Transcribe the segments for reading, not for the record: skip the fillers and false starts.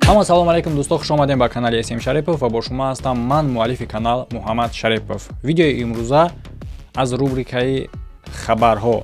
ҳама салом алейкум дӯстон, хуш омадем ба канали Есим Шарипов ва бо шумо ҳастам ман, муаллифи канал Муҳаммад Шарипов. Видеои имрӯза аз рубрикаи хабарҳо.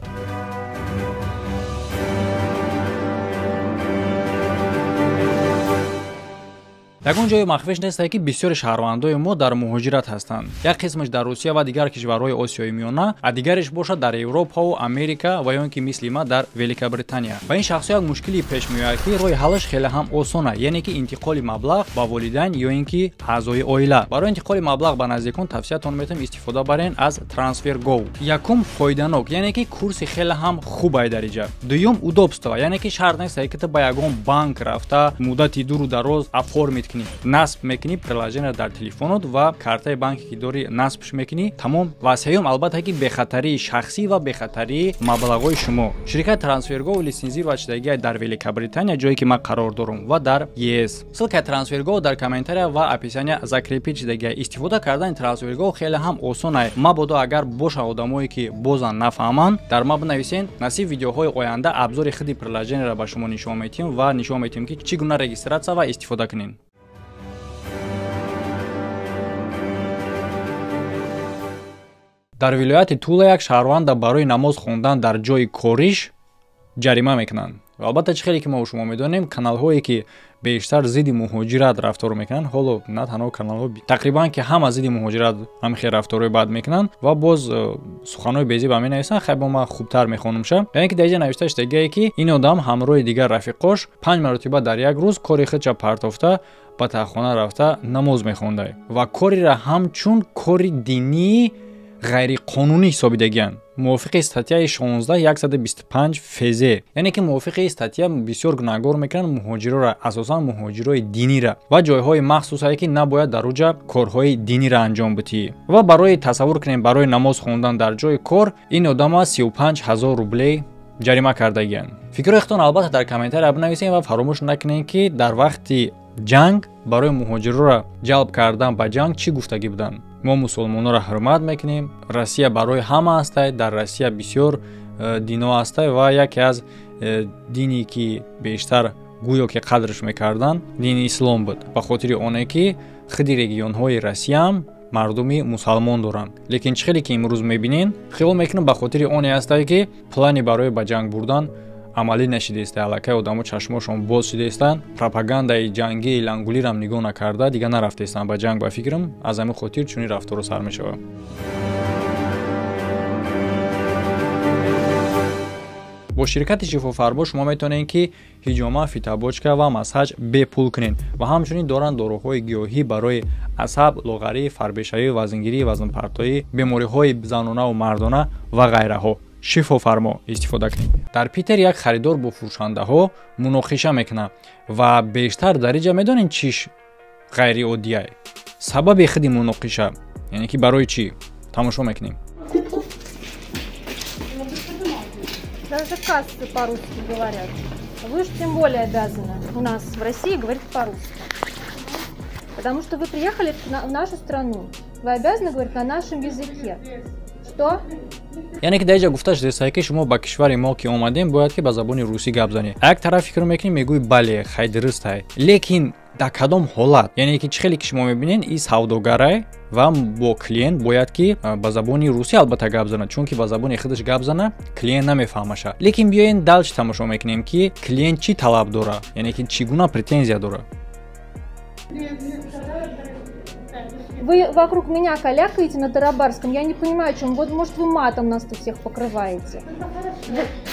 ягон ҷои махфиш нест ки бисёри шаҳрвандои мо дар муҳоҷират ҳастанд. Як қисмаш дар Русия ва дигар кишварҳои Осиёи Миёна, а дигариш бошад дар Европаву Америка ва ё ин ки мисли ма дар Великобритания. Ба ин шахсҳо як мушкилӣ пеш меояд ки роҳи ҳаллаш хеле ҳам осон аст, яъне ки интиқоли маблағ ба волидайн ё ин ки аъзои оила. Барои интиқоли маблағ ба наздикон тавсиятон метавонем истифода барем аз TransferGo. Якум фоиданок, яъне ки курси хеле ҳам хуб ай дариҷа. Дуюм удобство, яъне ки шарт нест ки ту ба ягон банк рафта муддати дуру дароз оформид насб мекунӣ приложение дар телефонот ва картаи банке ки дори насбш мекунӣ тамом. Ва сеюм албатта ки бехатарии шахсӣ ва бехатарии маблағои шумо. Ширкати TransferGo лицензия ва чиздагиаш дар Великобритания, ҷое ки ман қарор дорам, ва дар ЕС. Ссилкаи TransferGo дар комментария ва описания закрепи чиздагиаш. Истифода кардани TransferGo хеле ҳам осон аст. Мабодо агар бошанд одамое ки бозан нафаҳманд, дар ма бинависен. Насиб видеоҳои оянда абзори худи приложениеро ба шумо нишон медиҳем ва нишон медиҳем ки чӣ гуна регистратсия ва истифода кунед. дар вилояти Тула як шаҳрванда барои намоз хондан дар ҷои кориш ҷарима мекунанд. Албатта чӣ хеле ки мо шумо медонем, каналҳое ки бештар зидди муҳоҷират рафтор мекунанд, ҳоло на танҳо каналҳо, тақрибан ки ҳама зидди муҳоҷират ҳамихел рафторои бад мекунанд ва боз суханои безӣ ба менависанд. Хай бо ма хубтар мехонумша. Яъне ки дар ин ҷа навишта шудагие ки ин одам ҳамроҳи дигар рафиқош 5 маротиба дар як рӯз кори худша партофта ба таххона рафта намоз мехонда ва кориро ҳамчун кори динии ғайриқонунӣ ҳисобидагиянд. мувофиқи статьяи 16125 фезе, яъне ки мувофиқи статья бисёр гунаҳгор мекунанд муҳоҷирора, асосан муҳоҷирои динира ва ҷойҳои махсус ки набояд дар уҷа корҳои динира анҷом битӣ. Ва барои тасаввур кунем, барои намоз хондан дар ҷои кор ин одама 35 000 рублей ҷарима кардагиянд. фикрҳоятон албатта дар комментария бинависем ва фаромӯш накунем ки дар вақти ҷанг барои муҳоҷирора ҷалб кардан ба ҷанг чӣ гуфтагӣ буданд. мо мусулмононро ҳурмат мекунем. Россия барои ҳама ҳастай. Дар Россия бисёр динҳо ҳастай ва яке аз дине ки бештар гӯё ки қадрш мекарданд дини ислом буд. Ба хотири оне ки худи регионҳои Россияам мардуми мусалмон доранд. Лекин чӣ хеле ки имрӯз мебинем, хиёл мекунам ба хотири оне ҳастай ки плани барои ба ҷанг бурдан амалӣ нашидааст. Аллакай одамо чашмошон боз шудааст. Пропагандаи ҷангии лангулирам нигоҳ накарда дига нарафтаастанд ба ҷанг. Ба фикрам аз ҳамин хотир чунин рафторо сар мешавад. бо ширкати шифофарбо шумо метавонед ки ҳиҷома, фитобочка ва масҳаҷ бепул кунед ва ҳамчунин доранд дороҳои гиёҳӣ барои асаб, лоғарӣ, фарбешавӣ, вазнгирӣ, вазнпартоӣ, бемориҳои занонаву мардона ва ғайраҳо. шифофармо истифода кунед. Дар Питер як харидор бо фурӯшандаҳо муноқиша мекунад ва бештар дар ин ҷа медонед чиш ғайриоддӣ аст. Сабаби худи муноқиша, яъне ки барои чӣ? Тамошо мекунем. Даже кассы по-русски говорят. Вы же тем более обязаны у нас в России говорить по-русски. Потому что вы приехали в нашу страну. Вы обязаны говорить на нашем языке. Что? яъне ки дар ин ҷа гуфта шудааст ки шумо ба кишвари мо ки омадем бояд ки ба забони русӣ гап занед. Як тараф фикр мекунем, мегӯй бале, хай дуруст аст. Лекин дар кадом ҳолат? Яъне ки чӣ хеле ки шумо мебинед ин савдогар аст ва бо клиент бояд ки ба забони русӣ албатта гап занад, чунки ба забони худаш гап зана клиент намефаҳмаша. Лекин биёед далч тамошо мекунем ки клиент чӣ талаб дора, яъне ки чӣ гуна претензия дора. Вы вокруг меня калякаете на тарабарском. Я не понимаю, о чем. Вот, может, вы матом нас тут всех покрываете.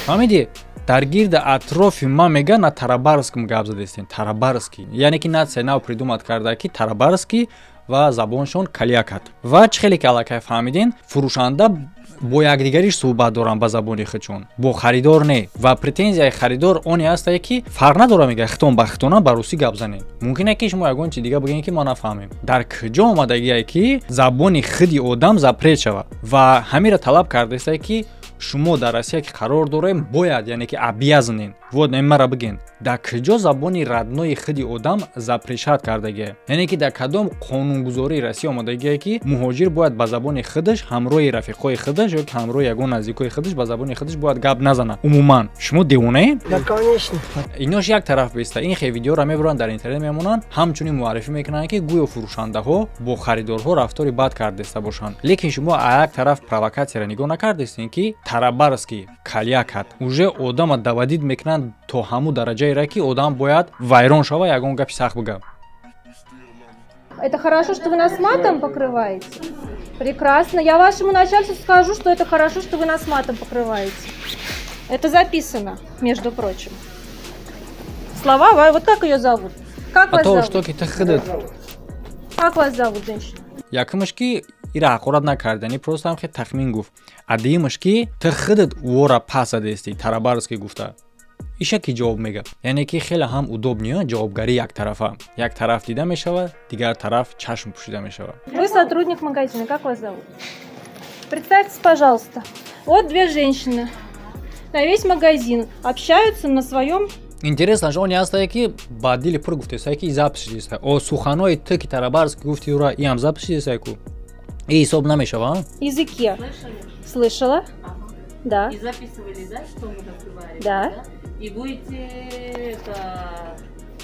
Фаҳмидӣ? дар гирда атрофи ма мега на тарабарском гап задастен. Тарабарский. Яъне ки нация нав придумат карда ки тарабарский ва забоншон калякат. Ва чӣ хеле ки аллакай фаҳмиден, фурӯшанда бо якдигариш суҳбат доранд ба забони худшон, бо харидор не. Ва претензияи харидор оне аст ки фарқ надора мега хитон ба хитона ба русӣ гап занед. Мумкин аст ки шумо ягон чиз дига бигӯед ки мо нафаҳмем. Дар куҷо омадагие ки забони худи одам запрет шавад ва ҳамира талаб кардааст ки шумо дар Россия ки қарор дорем бояд, яъне ки обязанен вот мара бигин дар куҷо забони раднои худи одам запрешат кардагие, яъне ки дар кадом қонунгузории Россия омадагие ки муҳоҷир бояд ба забони худаш ҳамроҳи рафиқои худаш ё ки ҳамроҳи ягон наздикои худаш ба забони худаш бояд гап назана. Умуман шумо девонаед? Да, конечно. Инош як тараф биста ин хе видеоро мебуранд дар интернет мемонанд, ҳамчунин муаррифӣ мекунанд ки гӯё фурӯшандаҳо бо харидорҳо рафтори бад кардаиста бошанд. Лекин шумо як тараф провокатсияро нигоҳ накардистин ки тарабарски калякат уже одама давадид мекунанд то ҳамун дараҷаеро ки одам бояд вайрон шава ягон гапи сахт бигӯяд. Это хорошо, что вы нас матом покрываете? Прекрасно. Я вашему начальству скажу, что это хорошо, что вы нас матом покрываете. Это записано, между прочим. Слова, вот как ее зовут? Как вас зовут? Как вас зовут, женщина? Якимаш ки ира ҳақорат накардани, просто ҳам хе тахмин гуфт. Адиимаш ки ты худат вора пас адести, тарабарски гуфта. Иша ки ҷавоб мега. Яъне ки хеле ҳам удобниё ҷавобгарӣ як тарафа. Як тараф дида мешава, дигар тараф чашм пӯшида мешава. Вы сотрудник магазина, как вас зовут? Представьтесь, пожалуйста. Вот две женщины на весь магазин общаются на своем. Интересно, что он ястае ки ба дили пур гуфтесае ки запишидеста. О суханои ты ки тарабарски гуфти ура иам запишидесае ку. И ҳисоб намешава? Языке. Слышала? Ага. Да. И записывали, да, что мы разговаривали? Да. И будете это...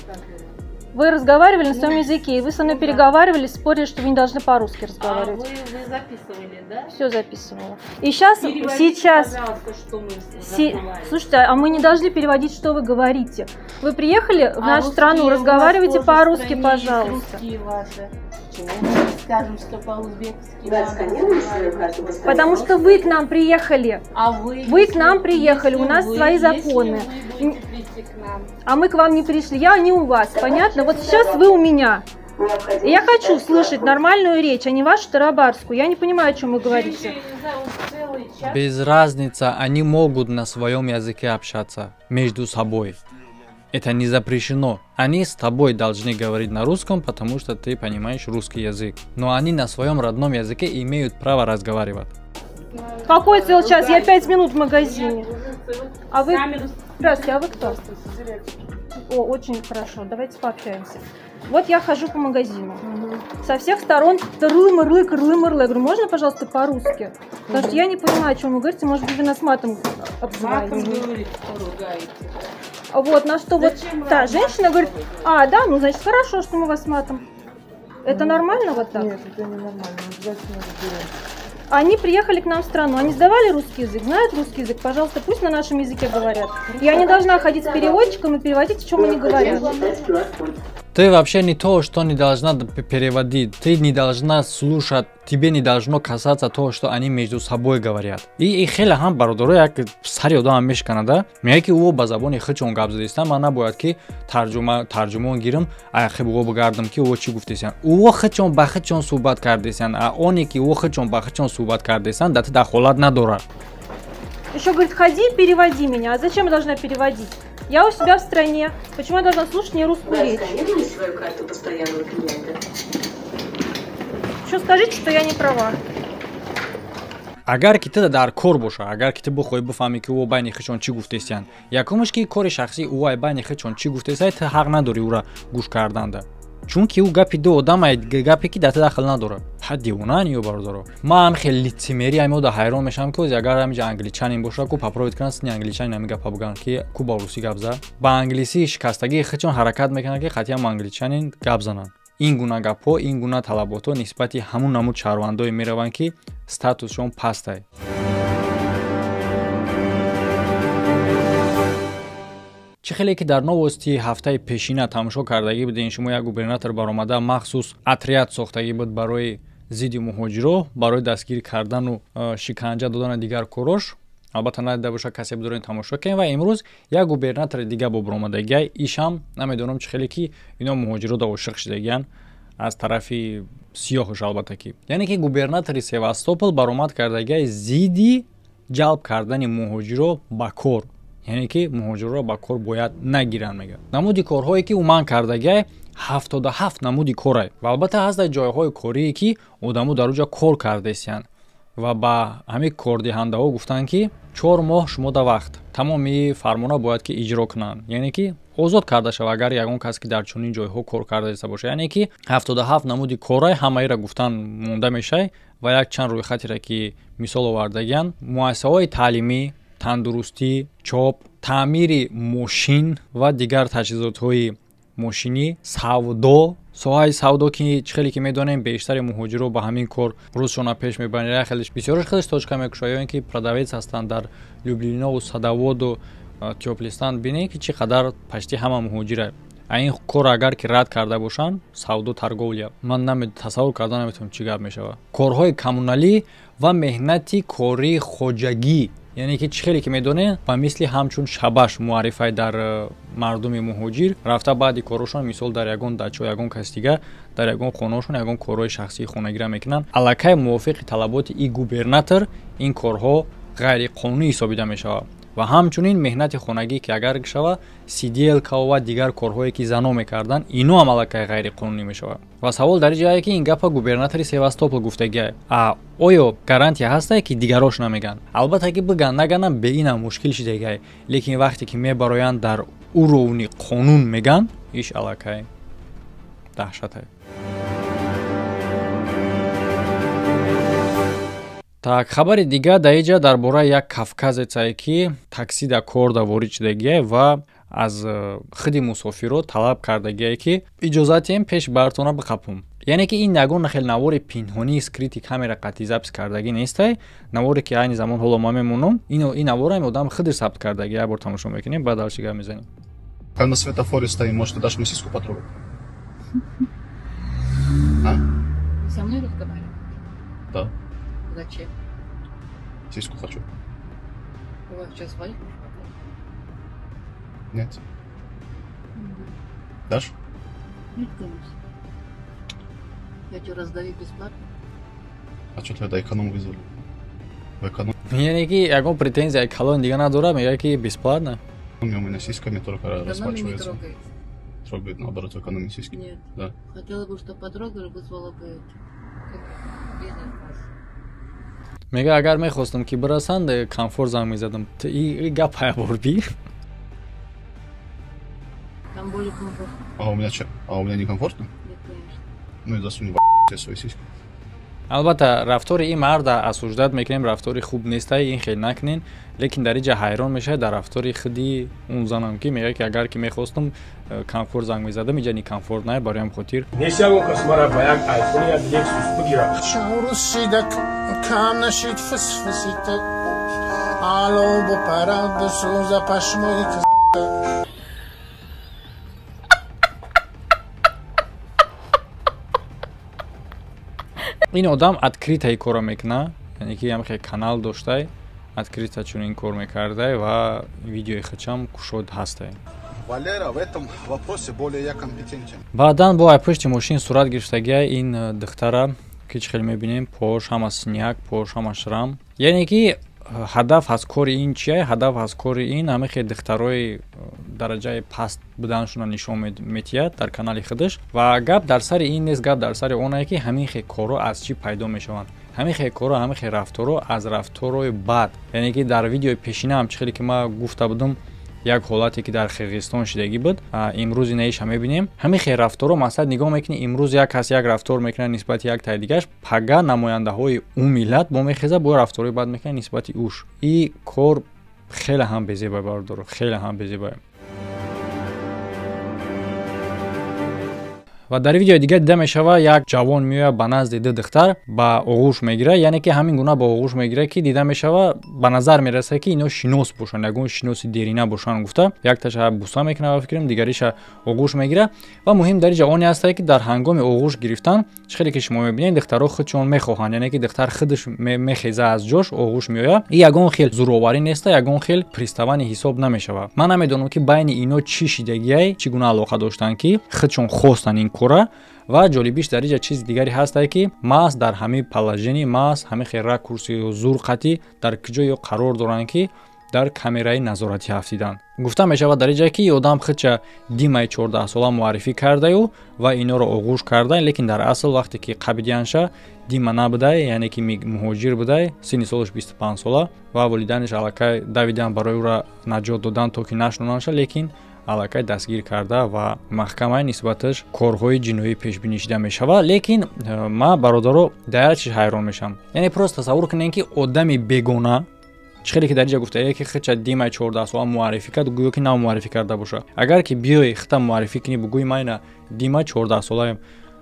Как это? Вы разговаривали на своем языке, и вы со мной переговаривались, спорили, что вы не должны по-русски А разговаривать. вы записывали, да? Все записывала. И сейчас, Переводите, пожалуйста, что мы разговаривали. Слушайте, а мы не должны переводить, что вы говорите. Вы приехали в нашу русские страну, у разговаривайте вас тоже в по-русски, стране пожалуйста. есть русские ваши. Почему мы не скажем, что по-узбекски? Вы отсканируете свою карту? Потому что вы к нам приехали. А вы к нам приехали, у нас свои законы. Если вы будете прийти к нам. А мы к вам не пришли, я не у вас, понятно? Вот сейчас вы у меня. И я хочу слышать нормальную речь, а не вашу тарабарскую. Я не понимаю, о чем вы говорите. Без разницы, они могут на своем языке общаться между собой. Это не запрещено. Они с тобой должны говорить на русском, потому что ты понимаешь русский язык. Но они на своем родном языке имеют право разговаривать. Какой целый час? Я 5 минут в магазине. А вы... Здравствуйте, а вы кто? О, очень хорошо, давайте пообщаемся. Вот я хожу по магазину. Со всех сторон рылы-мырлы. Я говорю, можно, пожалуйста, по-русски? Потому что я не понимаю, о чем вы говорите. Может быть, вы нас матом обзываете. Вот, на что Зачем вот та женщина говорит, а, да, ну, значит, хорошо, что мы вас матом. Это нормально вот так? Нет, это не нормально. Обязательно разберем. Они приехали к нам в страну, они сдавали русский язык, знают русский язык, пожалуйста, пусть на нашем языке говорят. Я не должна ходить с переводчиком и переводить, о чем они говорят. Ты вообще не то, что не должна переводить. Ты не должна слушать. Тебе не должно касаться того, что они между собой говорят. И хеле хам бародаро як сари одам мешканада. Мега ки ӯ ба забони худшон гап задистан, ман набояд ки тарҷумон гирам, аяхи буго бигардам ки ӯ чӣ гуфтесиян. Ӯ худшон ба худшон суҳбат кардесиян. А оне ки ӯ худшон ба худшон суҳбат кардесиян, да ты дахолат надорад. Еще говорит, ходи, переводи меня. А зачем я должна переводить? Я у себя в стране. Почему я должна слушать не русскую речь? Вы отсканировали свою карту постоянного клиента? Еще скажите, что я не права. Агар ки ты дар кор боша, агар ки ты бихоҳӣ бифаҳмӣ ки ӯ байни худшон чӣ гуфтесиян, якумаш ки кори шахсии ӯ байни худшон чӣ гуфтесияй, ты ҳақ надорӣ ӯра гӯш карданда. Чунки ӯ гапи ду одамай, гапе ки дар ты дахл надорад. Ҳа девонаан ё бародаро. Ман хеле лицемерия мода ҳайрон мешавам ки ози агар ҳаминҷа англичанин боша ку попробовать кунад сни англичанин ҳамин гапа бигӯян ки ку ба русӣ гап зад. Ба англисӣ шикастагии худшон ҳаракат мекунад ки қатъиян англичанин гап зананд. Ин гуна гапҳо, ин гуна талаботҳо нисбати ҳамун намуд шаҳрвандое мераванд ки статусшон пастай. чӣ хеле ки дар новости ҳафтаи пешина тамошо кардагӣ будем, шумо як губернатор баромада махсус отряд сохтагӣ буд барои зидди муҳоҷиро, барои дастгирӣ кардану шиканҷа додани дигар корош. Албатта надида боша касе бидорен тамошо кунем. Ва имрӯз як губернатори дига бо баромадагӣ, ишам намедонам чӣ хеле ки ино муҳоҷирода ошиқ шудагиян аз тарафи сиёҳаш албатта ки. Яъне ки губернатори Севастопол баромад кардагӣ зидди ҷалб кардани муҳоҷиро ба кор. Яъне ки муҳоҷирро ба кор бояд нагиранд мегӯяд. Намуди корҳое ки ӯ ман кардагӣ 77 намуди корай. Ва албатта ҳаст дар ҷойҳои корие ки одамо дар оҷа кор кардесиянд. ва ба ҳамин кордиҳандаҳо гуфтанд ки 4 моҳ шумо да вақт тамоми фармона бояд ки иҷро кунанд, яъне ки озод карда шава агар ягон кас ки дар чунин ҷойҳо кор карда иста боша, яъне ки 77 намуди корай ҳамаира гуфтан монда мешай ва як чанд рӯйхатира ки мисол овардагиянд муассисаҳои таълимӣ, тандурустӣ, чоп, таъмири мошин ва дигар таҷҳизотҳои мошинӣ, савдо, соҳаи савдо ки хеле ки медонем бештари муҳоҷиро ба ҳамин кор рӯзшона пеш мебаранд, хелеш бисёраш хелеш точка мекушад, ё ин ки продавец ҳастанд дар Люблинову, Садоводу, Теоплистан бинем ки чӣ қадар пашти ҳама муҳоҷира این کار اگر که رد کرده باشن سودو ترگولیا من تصور کرده نمیتونم چی گپ میشوه کارهای کمونالی و مهنتی کاری خوجگی یعنی که خیلی که میدونه و مثل همچون شبش معرفی در مردم مهاجر رفته بعد کارشون مثال در یگون دچو یگون کس دیگه در یگون خونهشون یگون کارهای شخصی خونگی را میکنن الکای موافق طلبات ای گوبرناتور این کارها غیر قانونی حسابیده میشه و همچنین مهنت خانگی که اگر شوه CDL و دیگر کارهایی که زنا میکردن اینو هم الکای غیر قانونی میشوه و سوال در جایی که این گپا گوبرناتور سیواستوپل گفتگیه آیا گارانتی هسته که دیگراش نمیگن البته که بگن نگن به این مشکل شده لیکن وقتی که میبرایند در اورونی قانون میگن ایش الکای دهشته Так, хабари дига даиҷа дар бораи як кавказецае ки таксида кор да ворид шудагие ва аз худи мусофиро талаб кардагие ки иҷозатием пеш бартона биқапум. Яъне ки ин ягон хел навори пинҳонии скрити камера қатъи запис кардагӣ нестай. Наворе ки айни замон ҳоло ма мемонам. Ин навора одам худир сабт кардагӣ. Як бор тамошо мекунем, баъд дальше гап мезанем. Когда на светофоре стоим, может, ты дашь мне сиску потрогать? А? Со мной разговариваешь? Да. Зачем? Сиську хочу. У вас сейчас валик? Нет. Дашь? Нет, конечно. Я тебя раздаю бесплатно. А что тогда эконом вызвали? В эконом Яъне ки ягон претензияи калон дига надора, мега ки бесплатно. у меня сиськами только Экономи не расплачивается. трогает. Трогает, наоборот, в экономе сиськи. Нет. Да. Хотела бы, чтобы потрогали, вызвала бы это. Как бизнес-класс. Мега агар мехостам ки бирасанд комфорт занг мезадам. И гап ҳаяборби. Там более комфортно. А у меня что? А у меня некомфортно? Нет, конечно. Ну и засунь в свои сиськи. البته رفتار این مرد از وجدت میکنیم رفتاری خوب نیسته این خیلی نکنین لیکن در اینجا حیران میشه در رفتاری خودی اون زنم که میگه که اگر که میخواستم کامفورت زنگ میزدم اینجا نی کامفورت نه برایم خاطر نسیان کسمارا با یک آیفون یا لکسوس بگیرم شعور شیدک کم نشید فسفسیت آلو بپرد بسوز پشموی که این آدم открытый کار میکنه یعنی که همین کانال داشته открыто چنین کار میکرده و ویدیوی خودم کشود هسته Валера в этом вопросе более я компетентен. بعداً با پشت ماشین صورت گرفتگی این دختره که خیلی میبینیم پاش هم سنیاک پاش هم شرم یعنی که هدف از کار این چیه هدف از کار این همه خیلی دخترای درجه پست بودنشون نشون میتید در کانال خودش و گپ در سر این نیست گپ در سر اونه که همین خیلی کارا از چی پیدا میشوند همین خیلی کارا همین خیلی رفتارا از رفتارای بد یعنی که در ویدیو پیشینه هم خیلی که ما گفته بودم یک حالتی که در قرقیزستان شدگی بود امروز اینایش هم میبینیم همین خیلی رفتارا مثلا نگاه میکنی امروز یک کس یک رفتار میکنه نسبت یک تای دیگه‌اش پگا نماینده های اون ملت با میخزه با رفتاری بد میکنه نسبت اوش این کار خیلی هم بزیبا بارداره خیلی هم بزیبا و در ویدیو دیگه دیده میشوه یک جوان میوه به نزد دو دختر با آغوش میگیره یعنی که همین گونه با آغوش میگیره که دیده میشوه به نظر میرسه که اینا شناس باشن یگون شناس دیرینه باشن گفته یک تاش بوسه میکنه فکرم دیگریش آغوش میگیره و مهم در جوانی هست که در هنگام آغوش گرفتن خیلی که شما میبینید دخترها خودشون میخواهن یعنی که دختر خودش میخیزه از جوش آغوش میوه این یگون خیلی زورآوری نیست یگون خیلی پریستوانی حساب نمیشوه من نمیدونم که بین اینا چی شیدگیه چگونه علاقه داشتن که خودشون خواستن این کورا و جالبیش در اینجا چیز دیگری هست که ماست در همه پلاژنی ماست همه خیلی رکورسی و زور قطعی در کجای قرار دارن که дар камераи назорати ҳафтидан. Гуфта мешавад дар ин ҷо ки одам хича димаи 14-сола муаррифӣ кардаю ва инёро оғӯш кардан, лекин дар асл вақте ки қабидиянша дима набудай, яъне ки муҳоҷир будай, синни солаш 25 сола ва волиданаш аллакай давидан барои ӯра наҷот додан то ки нашунонша, лекин аллакай дастгир карда ва маҳкамаи нисбаташ корҳои ҷиноӣ пешбинӣ шуда мешавад. Лекин ма бародаро дар чиз ҳайрон мешам. Яъне просто тасаввур кунед ки одами бегона чхеле ки дар ҷа гуфта ки хича димаи 14 сола муаррифӣ кард, гӯё ки на муаррифӣ карда боша. Агар ки биёй хита муаррифӣ кунӣ бугӯи майна дима 14 солаем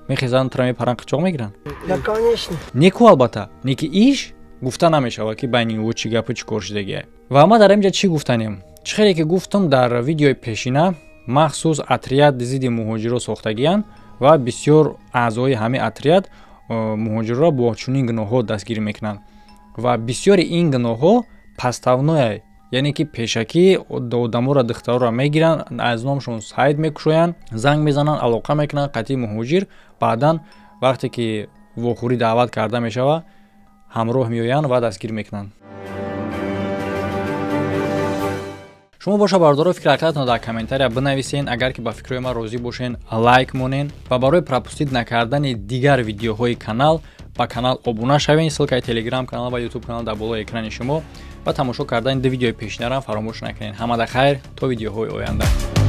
мехезан тра мепаран қичоқ мегиран? Да, конечно. Неку албатта, неки иш гуфта намешавад ки байни ӯ чӣ гапу чӣ кор шудагиа. Ва ма дар ин ҷа чӣ гуфтанем? Чхеле ки гуфтам дар видеои пешина махсус отряд зидди муҳоҷиро сохтагиянд ва бисёр аъзои ҳамин отряд муҳоҷирро бо чунин гуноҳҳо дастгирӣ мекунанд ва бисёри ин гуноҳҳо паставное, яъне ки пешакӣ одаморо духтароро мегиранд, аз номшон сайд мекушоянд, занг мезананд, алоқа мекунанд қатъи муҳоҷир, баъдан вақте ки вохӯрӣ даъват карда мешавад ҳамроҳ меоянд ва дастгир мекунанд. шумо боша бардоро фикракатон дар комментария бинависен. Агар ки ба фикрои ман розӣ бошен лайк монен ва барои пропустид накардани дигар видеоҳои канал ба канал обуна шавен. ссилкаи телеграм канал ва ютуб канал дар болои экрани шумо ва тамошо кардани ду видеои пешинарам фаромӯш накунед. Ҳамада хайр, то видеоҳои оянда.